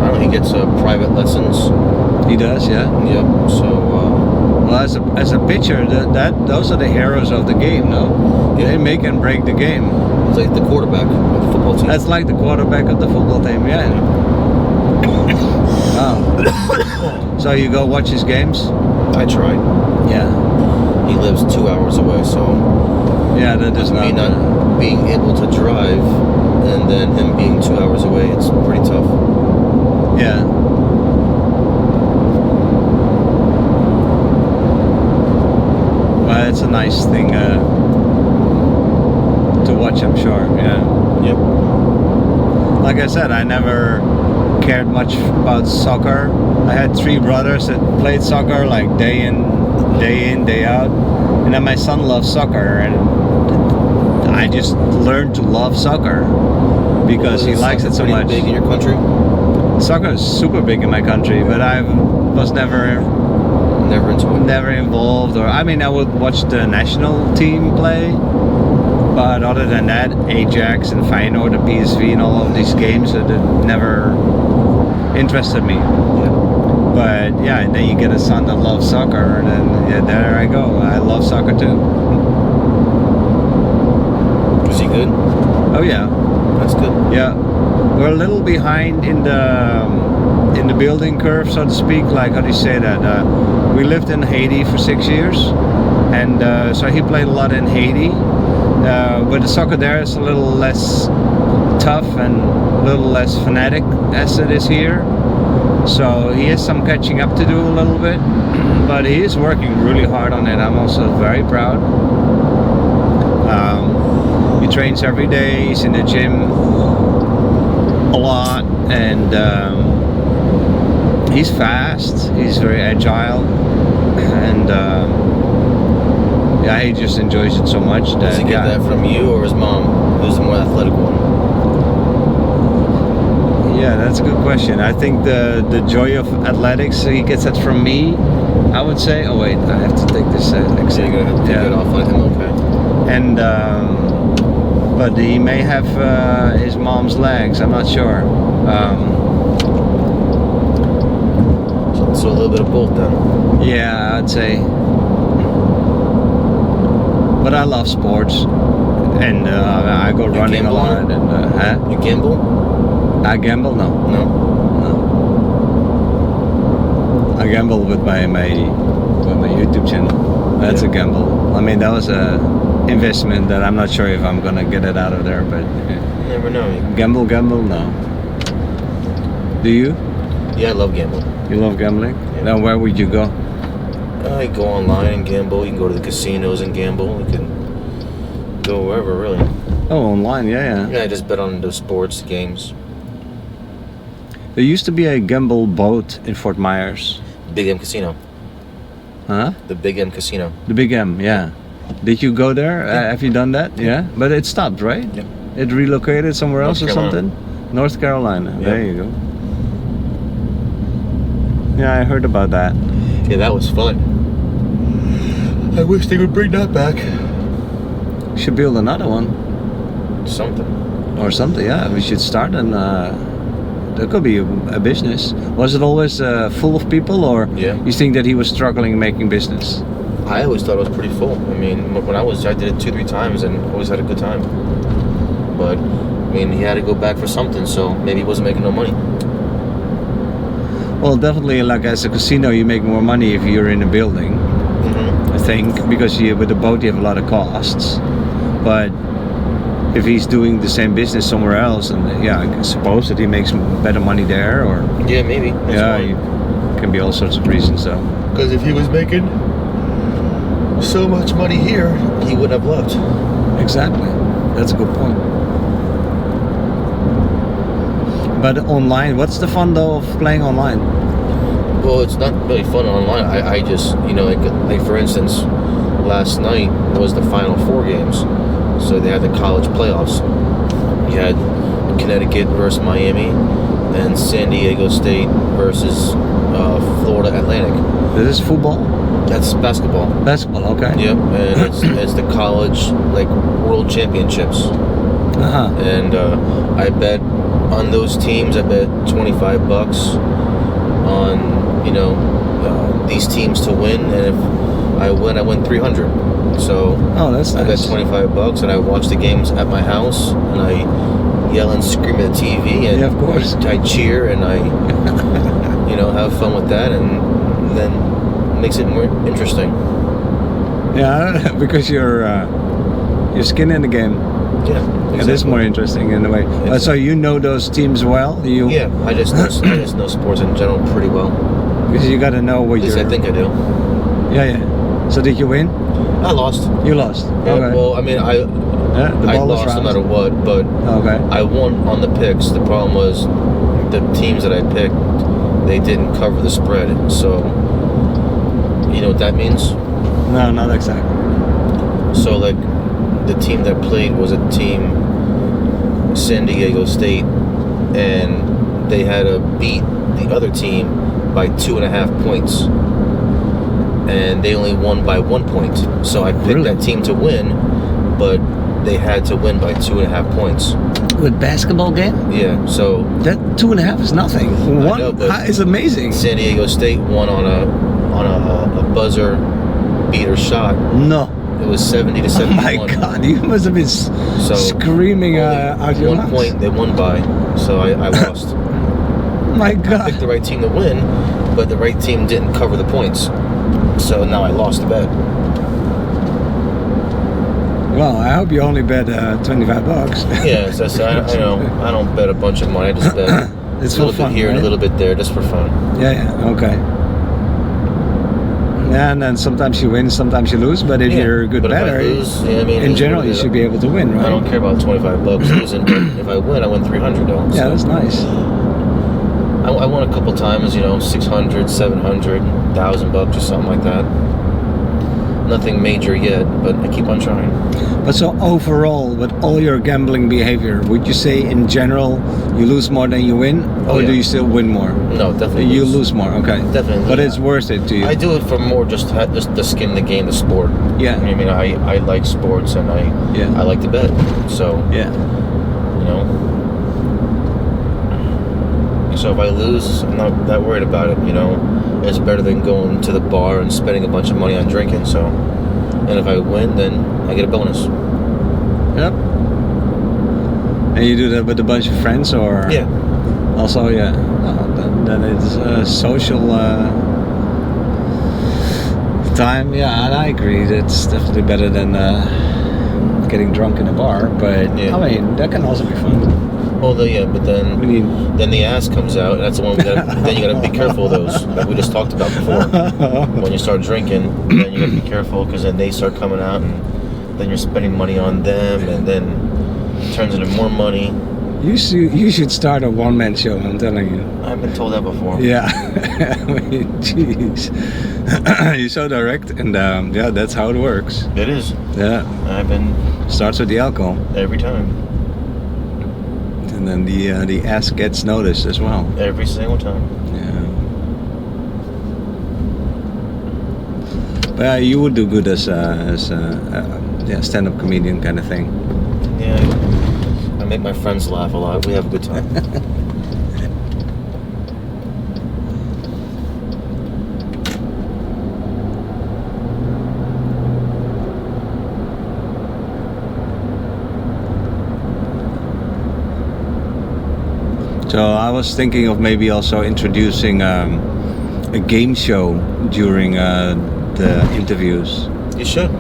don't know, he gets private lessons. He does, yeah. Yep. So well, as a pitcher, those are the heroes of the game, no? Yeah. They make and break the game. It's like the quarterback of the football team. That's like the quarterback of the football team, yeah. Wow. So you go watch his games? I tried. Yeah. He lives 2 hours away, so Yeah, that is me not being able to drive, and then him being 2 hours away, it's pretty tough. Yeah. Well, it's a nice thing to watch, I'm sure. Yeah. Yep. Like I said, I never cared much about soccer. I had 3 brothers that played soccer like day in, day out. And then my son loves soccer, and I just learned to love soccer because he likes it so much. Big in your country? Soccer is super big in my country, but I was never into it. Never involved, or I mean, I would watch the national team play, but other than that, Ajax and Feyenoord, the PSV, and all of these games that never interested me. Yeah. But yeah, and then you get a son that loves soccer, and then yeah, there I go. I love soccer too. Is he good? Oh yeah. That's good. Yeah, we're a little behind in the building curve, so to speak. Like, how do you say that? We lived in Haiti for 6 years, and so he played a lot in Haiti. But the soccer there is a little less tough and a little less fanatic as it is here. So he has some catching up to do a little bit, but he is working really hard on it. I'm also very proud. He trains every day. He's in the gym a lot, and he's fast. He's very agile, and yeah, he just enjoys it so much. Does he get that from you or his mom, who's the more athletic one? Yeah, that's a good question. I think the joy of athletics, he gets that from me, I would say. Oh wait, I have to take this exit. So you're gonna have to take it off on him, okay? And but he may have his mom's legs. I'm not sure. So a little bit of both then. Yeah, I'd say. But I love sports, and I go running a lot. And huh? You gamble? I gamble? No. No. I gamble with my YouTube channel. That's a gamble. I mean, that was a investment that I'm not sure if I'm gonna get it out of there, but You never know. gamble, no. Do you? Yeah, I love gambling. You love gambling? Yeah. Then where would you go? I go online and gamble. You can go to the casinos and gamble. You can go wherever, really. Oh, online, yeah. Yeah, I just bet on the sports games. There used to be a gamble boat in Fort Myers. Big M Casino. Huh? The Big M Casino. The Big M, yeah. Did you go there? Yeah. Have you done that? Yeah. But it stopped, right? Yep. It relocated somewhere else or something? North Carolina. Yep. There you go. Yeah, I heard about that. Yeah, that was fun. I wish they would bring that back. Should build another one Something. or something. Yeah, we should start and that could be a business. Was it always full of people, or Yeah. you think that he was struggling making business? I always thought it was pretty full. I mean, when I did it 2-3 times and always had a good time. But, I mean, he had to go back for something, so maybe he wasn't making no money. Well, definitely, like as a casino, you make more money if you're in a building. Mm-hmm. I think, because with the boat you have a lot of costs. But if he's doing the same business somewhere else, and yeah, I suppose that he makes better money there, or Yeah, maybe. can be all sorts of reasons though. Because if he was making so much money here, he wouldn't have left. Exactly, that's a good point. But online, what's the fun though of playing online? Well, it's not really fun online. I just, like for instance, last night was the Final Four games. So they had the college playoffs. You had Connecticut versus Miami, and San Diego State versus Florida Atlantic. This is football? That's basketball. Basketball, okay. Yep, and it's the college like world championships. And I bet on those teams. I bet $25 on these teams to win, and if I win, I win $300. So that's nice. I bet $25, and I watch the games at my house, and I yell and scream at the TV, and yeah, of course. I cheer, and I have fun with that, and then it makes it more interesting. Yeah, because your skin in the game. Yeah, exactly. It is more interesting in a way. So you know those teams well? Yeah, I just know sports in general pretty well. Because you got to know what you're... I think I do. Yeah. So did you win? I lost. You lost? Yeah, okay. Well, I mean, I lost no matter what, but I won on the picks. The problem was the teams that I picked, they didn't cover the spread. So, you know what that means? No, not exactly. So, like, the team that played was a team, San Diego State, and they had to beat the other team by 2.5 points, and they only won by 1 point. So I picked that team to win, but they had to win by 2.5 points. With basketball game? Yeah. So that 2.5 is nothing. One is amazing. San Diego State won on a buzzer beater shot. No. It was 70-71. Oh my God! You must have been screaming out your lungs. 1 point they won by, so I lost. My God! I picked the right team to win, but the right team didn't cover the points, so now I lost the bet. Well, I hope you only bet $25. Yeah, so I don't bet a bunch of money. I just bet it's a little bit here and a little bit there, just for fun. Yeah. Okay. Yeah, and then sometimes you win, sometimes you lose. But if you're a good bettor, in general, you should be able to win, right? I don't care about $25 losing, but if I win, I win $300. Yeah, that's nice. I won a couple times, $600, $700, $1,000 or something like that. Nothing major yet, but I keep on trying. But so overall, with all your gambling behavior, would you say in general you lose more than you win, or do you still win more? No, definitely. You lose more, okay. Definitely. But it's worth it to you. I do it for more just the skin in the game, the sport. Yeah. I mean, I like sports and I like to bet. So So if I lose, I'm not that worried about it. It's better than going to the bar and spending a bunch of money on drinking. So, and if I win, then I get a bonus. Yep. And you do that with a bunch of friends, or? Yeah. Also, then it's a social time. Yeah, and I agree. It's definitely better than getting drunk in a bar. But I mean, that can also be fun. Well, but then the ass comes out, and that's the one then you gotta be careful of those, like we just talked about before. When you start drinking, then you gotta be careful, because then they start coming out, and then you're spending money on them, and then it turns into more money. You should start a one-man show, I'm telling you. I've been told that before. Yeah. I mean, jeez. You're so direct, and that's how it works. It is. Yeah. Starts with the alcohol. Every time. And then the ass gets noticed as well. Every single time. Yeah. But you would do good as a stand-up comedian kind of thing. Yeah. I make my friends laugh a lot. We have a good time. So I was thinking of maybe also introducing a game show during the interviews. You should.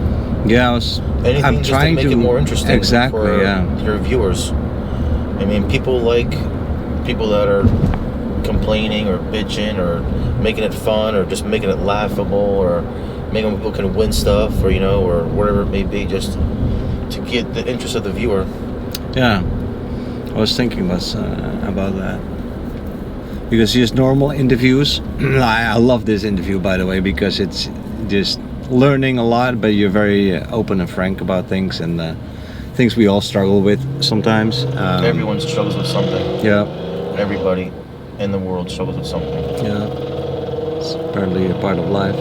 Yeah, I'm trying to make it more interesting for your viewers. I mean, people like people that are complaining or bitching or making it fun or just making it laughable or making people can win stuff or or whatever it may be, just to get the interest of the viewer. Yeah. I was thinking about that, because just normal interviews. I love this interview, by the way, because it's just learning a lot, but you're very open and frank about things and things we all struggle with sometimes. Everyone struggles with something. Yeah. Everybody. in the world struggles with something. Yeah. It's apparently a part of life.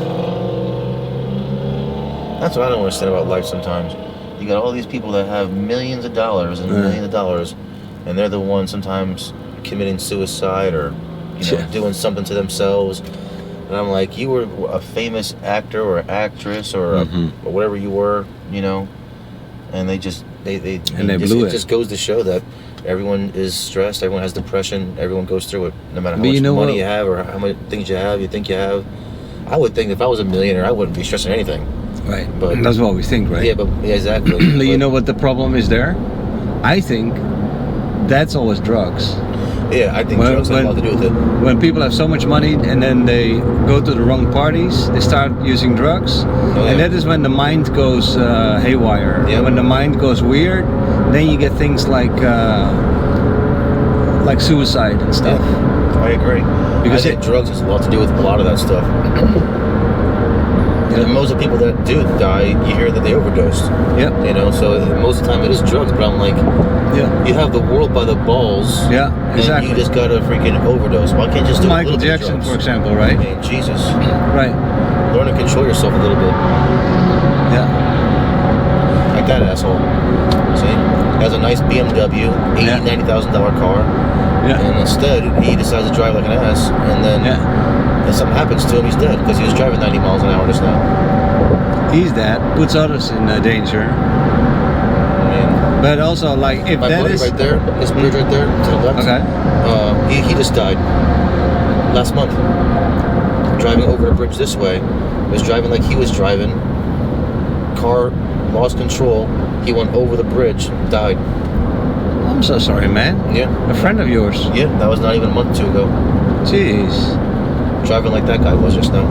That's what I don't understand about life sometimes. You got all these people that have millions of dollars and millions of dollars, and they're the ones sometimes committing suicide or doing something to themselves. And I'm like, you were a famous actor or actress or, or whatever you were, and they blew it. It just goes to show that everyone is stressed, everyone has depression, everyone goes through it, no matter how much money you have or how many things you think you have. I would think if I was a millionaire, I wouldn't be stressing anything. Right, but that's what we think, right? Yeah, exactly. But you know what the problem is there? I think that's always drugs. Yeah, I think drugs have a lot to do with it. When people have so much money and then they go to the wrong parties, they start using drugs, and that is when the mind goes haywire. Yeah. When the mind goes weird, then you get things like suicide and stuff. Yeah, I agree. Because I think drugs has a lot to do with a lot of that stuff. And most of the people that do die, you hear that they overdosed. Yeah. So most of the time it is drugs, but I'm like, you have the world by the balls. Yeah, exactly. And you just got to freaking overdose. Why can't you just do Michael Jackson, for example, right? I mean, Jesus. Right. Learn to control yourself a little bit. Yeah. Like that asshole. See? Has a nice BMW, $90,000 car. Yeah. And instead, he decides to drive like an ass, and then if something happens to him, he's dead because he was driving 90 miles an hour just now. He's dead. Puts others in danger. But also, like, if my that buddy is right there, this bridge right there to the left. Okay. He just died last month. Driving over a bridge this way, was driving like he was driving. Car lost control. He went over the bridge, died. I'm so sorry, man. Yeah. A friend of yours. Yeah, that was not even a month or two ago. Jeez. Driving like that guy was just now.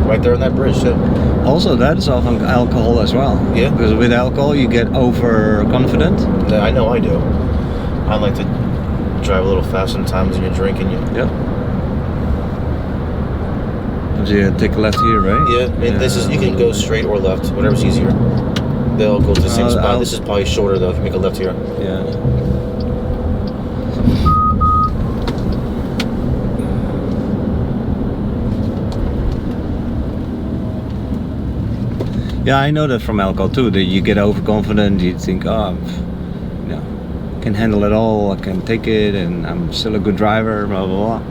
Right there on that bridge too. Also, that is often alcohol as well. Yeah. Because with alcohol, you get overconfident. Yeah, I know I do. I like to drive a little fast sometimes when you're drinking. Yep. So you take a left here, right? Yeah. This is, you can go straight or left, whatever's easier. They'll go to the same spot. This is probably shorter though. If you make a left here. Yeah. Yeah, I know that from alcohol too. That you get overconfident. You think, I can handle it all. I can take it, and I'm still a good driver. Blah blah blah.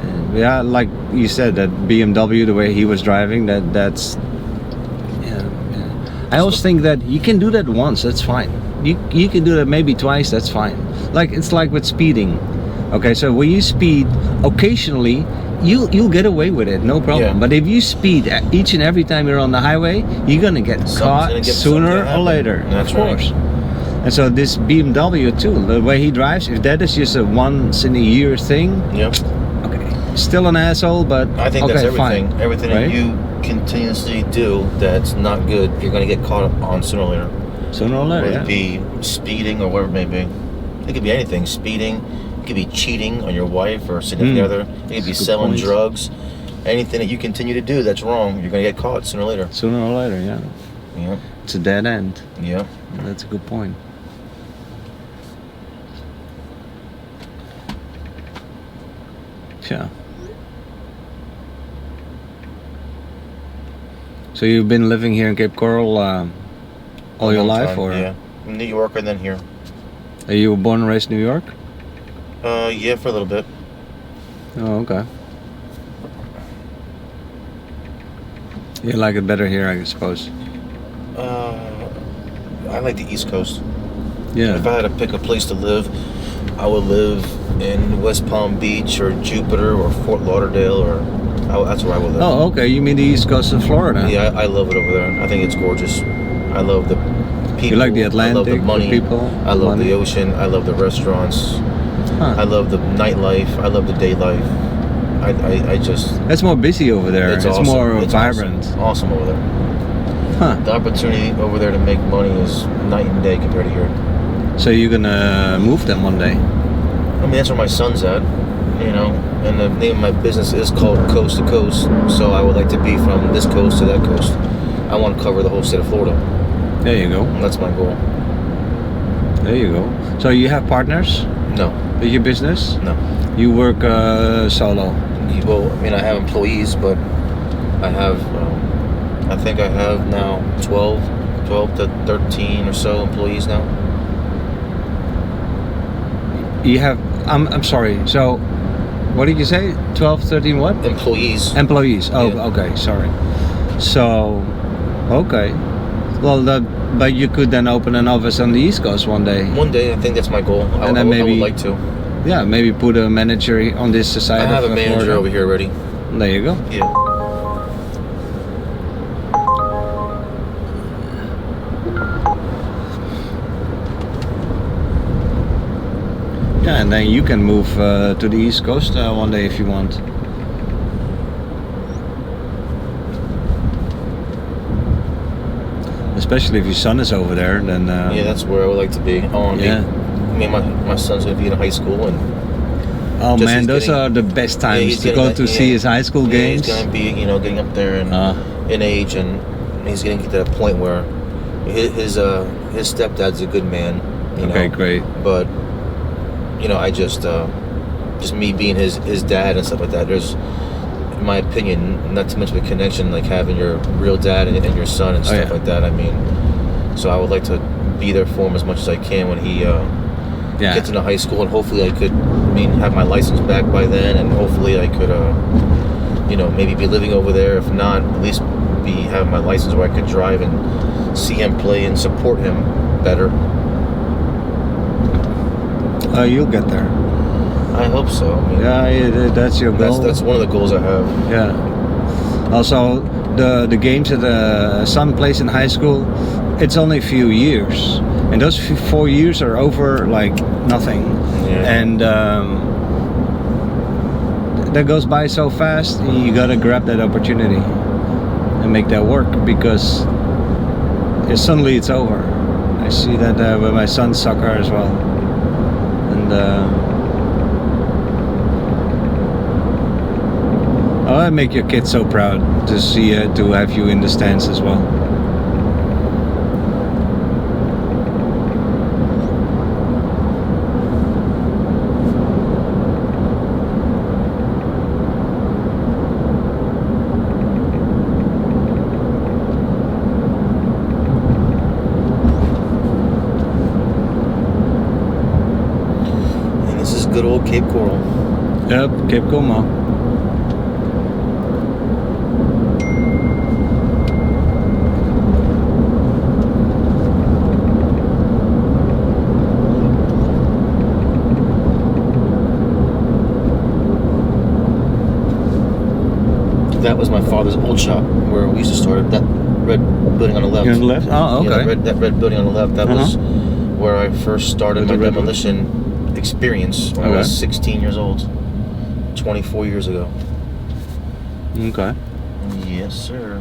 And yeah, like you said, that BMW, the way he was driving, that's. I always think that you can do that once. That's fine. You can do that maybe twice. That's fine. Like it's like with speeding. Okay, so when you speed, occasionally you'll get away with it, no problem. Yeah. But if you speed each and every time you're on the highway, you're gonna get caught sooner or later. That's of course. Right. And so this BMW too, the way he drives, if that is just a once in a year thing, okay, still an asshole, but I think that's everything. Fine. Everything right? that you continuously do that's not good, you're gonna get caught on sooner or later. Sooner or later, whether it be speeding or whatever it may be. It could be anything. Speeding. It could be cheating on your wife or significant other. It could be selling drugs. Anything that you continue to do that's wrong, you're going to get caught sooner or later. Sooner or later, yeah. Yeah. It's a dead end. Yeah. That's a good point. Yeah. So you've been living here in Cape Coral all your life, or? Yeah. New York and then here. Are you born and raised in New York? Yeah, for a little bit. Oh, okay. You like it better here, I suppose. I like the East Coast. Yeah. If I had to pick a place to live, I would live in West Palm Beach or Jupiter or Fort Lauderdale, or that's where I would live. Oh, okay. You mean the East Coast of Florida? Yeah, I love it over there. I think it's gorgeous. I love the people. You like the Atlantic, I love the money. The people, I love the ocean. I love the restaurants. I love the nightlife. I love the day life. I just. It's more busy over there. It's awesome. more it's vibrant. Awesome over there. Huh. The opportunity over there to make money is night and day compared to here. So you're gonna move them one day? I mean, that's where my son's at, and the name of my business is called Coast to Coast, so I would like to be from this coast to that coast. I want to cover the whole state of Florida. There you go. That's my goal. There you go. So you have partners? No. With your business? No. You work solo? Well, I mean, I have employees, but I have, I think I have now 12 to 13 or so employees now. You have, I'm sorry, so what did you say? 12, 13 what? Employees. Employees. Oh, Yeah. okay, sorry. So, okay. Well, but you could then open an office on the East Coast one day. One day, I think that's my goal. I would like to. Yeah, maybe put a manager on this side. I have of a manager Florida. over here already. There you go. Yeah. Yeah, and then you can move to the East Coast one day if you want. Especially if your son is over there, then. Yeah, that's where I would like to be. Yeah. I mean, my son's going to be in high school, and Oh just man, he's those getting- are the best times he's to getting go that- to see his high school games. He's going to be, getting up there and in age, and he's going to get to that point where his stepdad's a good man. Okay, great. But I just me being his dad and stuff like that. There's, in my opinion, not too much of a connection like having your real dad and your son and stuff like that. I mean, so I would like to be there for him as much as I can when he gets into high school, and hopefully I could, have my license back by then, and hopefully I could, maybe be living over there. If not, at least have my license where I could drive and see him play and support him better. You'll get there. I hope so. I mean, Yeah, that's your goal. That's one of the goals I have. Yeah. Also, the games that son plays in high school, it's only a few years, and those 4 years are over like nothing. Yeah. And that goes by so fast. You gotta grab that opportunity and make that work, because suddenly it's over. I see that with my son's soccer as well, and I make your kids so proud to see to have you in the stands as well. Good old Cape Coral. Yep, Cape Como. That was my father's old shop where we used to start. That red building on the left. You're on the left? Oh, okay. Yeah, that red building on the left. That was where I first started my demolition experience when I was 16 years old. 24 years ago. Okay. Yes, sir.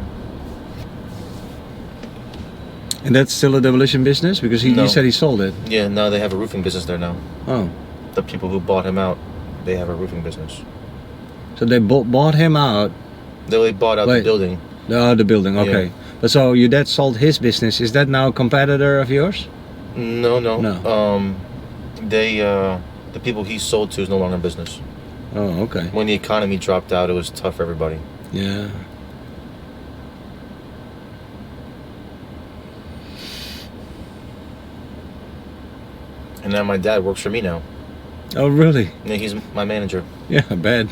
And that's still a demolition business? Because he said he sold it. Yeah, now they have a roofing business there now. Oh. The people who bought him out, they have a roofing business. So they bought him out? They bought out the building. Oh, the building, okay. Yeah. But so your dad sold his business. Is that now a competitor of yours? No. The people he sold to is no longer in business. Oh, okay. When the economy dropped out, it was tough for everybody. Yeah. And now my dad works for me now. Oh, really? Yeah, he's my manager. Yeah, I bet.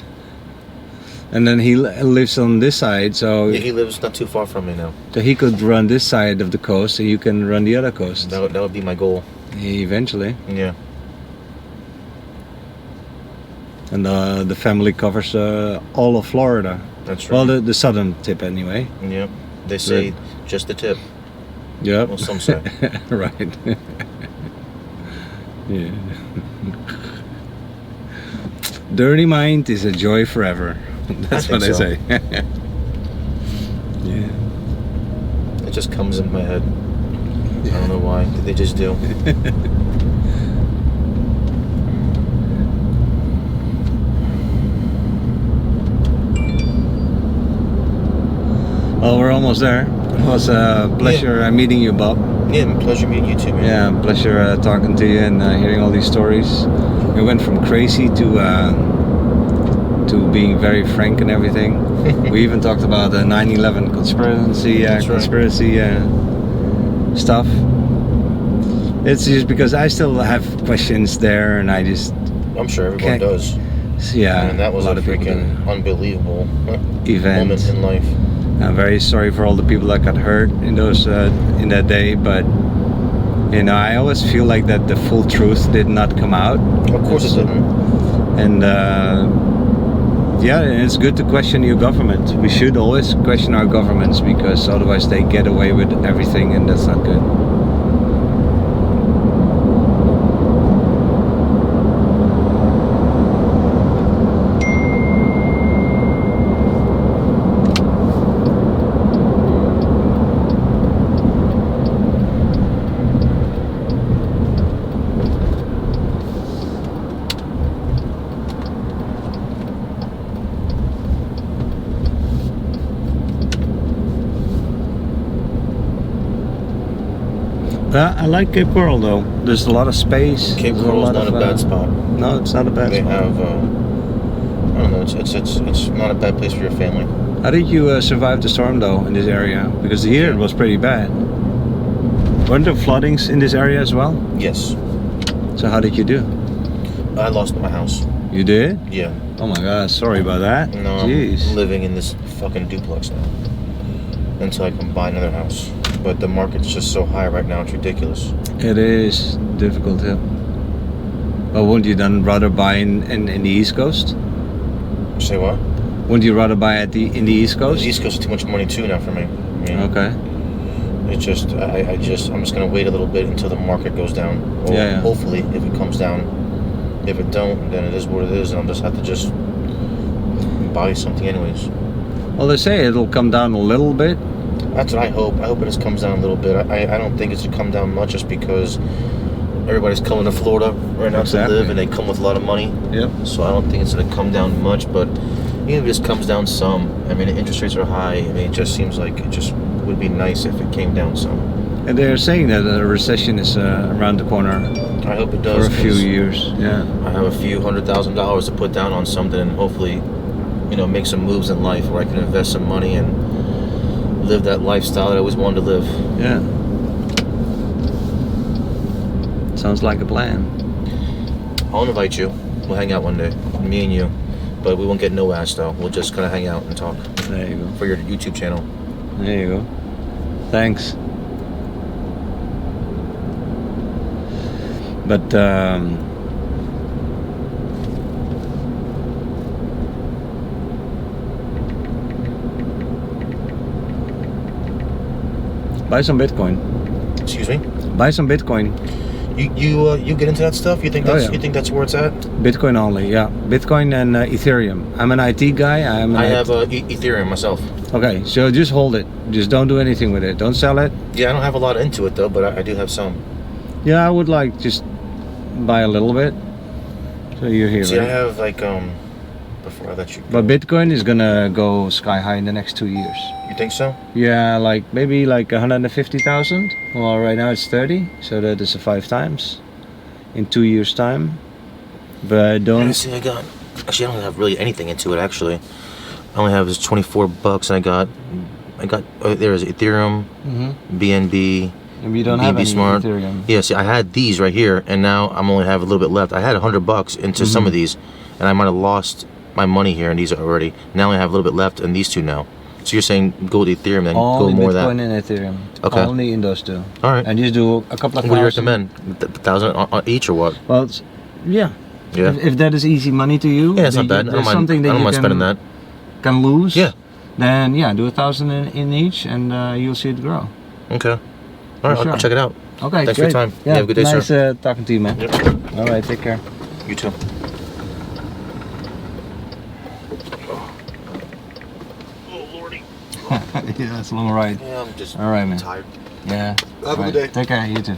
And then he lives on this side, so... Yeah, he lives not too far from me now. So he could run this side of the coast, and you can run the other coast. That would be my goal. Eventually. Yeah. And the family covers all of Florida. That's right. Well, the southern tip anyway. Yep. They say just the tip. Yep. Well, some say. Right. Yeah. Dirty mind is a joy forever. That's what I say. Yeah. It just comes in my head. I don't know why. They just do. Well, we're almost there. It was a pleasure meeting you, Bob. Yeah, pleasure meeting you too, man. Yeah, pleasure talking to you and hearing all these stories. We went from crazy to being very frank and everything. We even talked about the 9/11 conspiracy stuff. It's just because I still have questions there, and I just I'm sure everyone does. Yeah, and that was a lot of people freaking do. unbelievable Event moment in life. I'm very sorry for all the people that got hurt in those in that day, but you know, I always feel like that the full truth did not come out. Of course it didn't. And yeah, and it's good to question your government. We should always question our governments, because otherwise they get away with everything, and that's not good. I like Cape Coral though. There's a lot of space. Cape There's Coral's lot not of, a bad spot. No, it's not a bad They spot. have, I don't know, it's not a bad place for your family. How did you survive the storm though in this area? Because here it was pretty bad. Weren't there floodings in this area as well? Yes. So how did you do? I lost my house. You did? Yeah. Oh my god, sorry about that. No, Jeez. I'm living in this fucking duplex now. Until I can buy another house. But the market's just so high right now, it's ridiculous. It is difficult, yeah. But wouldn't you then rather buy in the East Coast? Say what? Wouldn't you rather buy in the East Coast? The East Coast is too much money too now for me. I mean, Okay. It's just, I'm just gonna wait a little bit until the market goes down. Or Yeah. hopefully, if it comes down. If it don't, then it is what it is, and I'll just have to just buy something anyways. Well, they say it'll come down a little bit. That's what I hope. I hope it just comes down a little bit. I don't think it's to come down much, just because everybody's coming to Florida right now to live, and they come with a lot of money. Yep. So I don't think it's going to come down much, but even if it just comes down some, I mean, the interest rates are high. I mean, it just seems like it just would be nice if it came down some. And they're saying that a recession is around the corner I hope it does. for a few years. Yeah. I have a few $100,000 to put down on something, and hopefully, you know, make some moves in life where I can invest some money and live that lifestyle that I always wanted to live. Yeah. Sounds like a plan. I'll invite you. We'll hang out one day, me and you. But we won't get no ass though. We'll just kind of hang out and talk. There you go. For your YouTube channel. There you go. Thanks. But buy some Bitcoin. Excuse me. Buy some Bitcoin. You get into that stuff? You think that's you think that's where it's at? Bitcoin only, yeah. Bitcoin and Ethereum. I'm an IT guy. I have Ethereum myself. Okay, so just hold it. Just don't do anything with it. Don't sell it. Yeah, I don't have a lot into it though, but I do have some. Yeah, I would like just buy a little bit. So you're here. See, right? I have like before I let you go. But Bitcoin is gonna go sky high in the next 2 years. You think so? Yeah, like maybe like 150,000. Well, right now it's 30, so that is 5 times in 2 years' time. But don't. See, I don't have really anything into it actually. I only have this $24, and I got there's Ethereum, BNB. And we don't have any Smart. Ethereum. Yeah, see, I had these right here, and now I'm only have a little bit left. I had $100 into some of these, and I might have lost my money here in these already. Now I have a little bit left in these two now. So you're saying go to Ethereum, then Only go more Bitcoin of that. and Ethereum. Okay. Only in those two. All right. And just do a couple of What do you thousand. recommend? 1,000 on each or what? Well, yeah. Yeah. If that is easy money to you, Yeah, it's not bad. I don't mind. something that I don't you mind spending that. can lose. Yeah. Then yeah, do 1,000 in each, and you'll see it grow. Okay. All right, sure. I'll check it out. Okay. Thanks for your great. time. Yeah, have a good day, nice, sir. Talking to you, man. Yep. All right. Take care. You too. Yeah, that's a long ride. Yeah, I'm just All right, man. tired. Yeah. Have a good day. Take care. You too.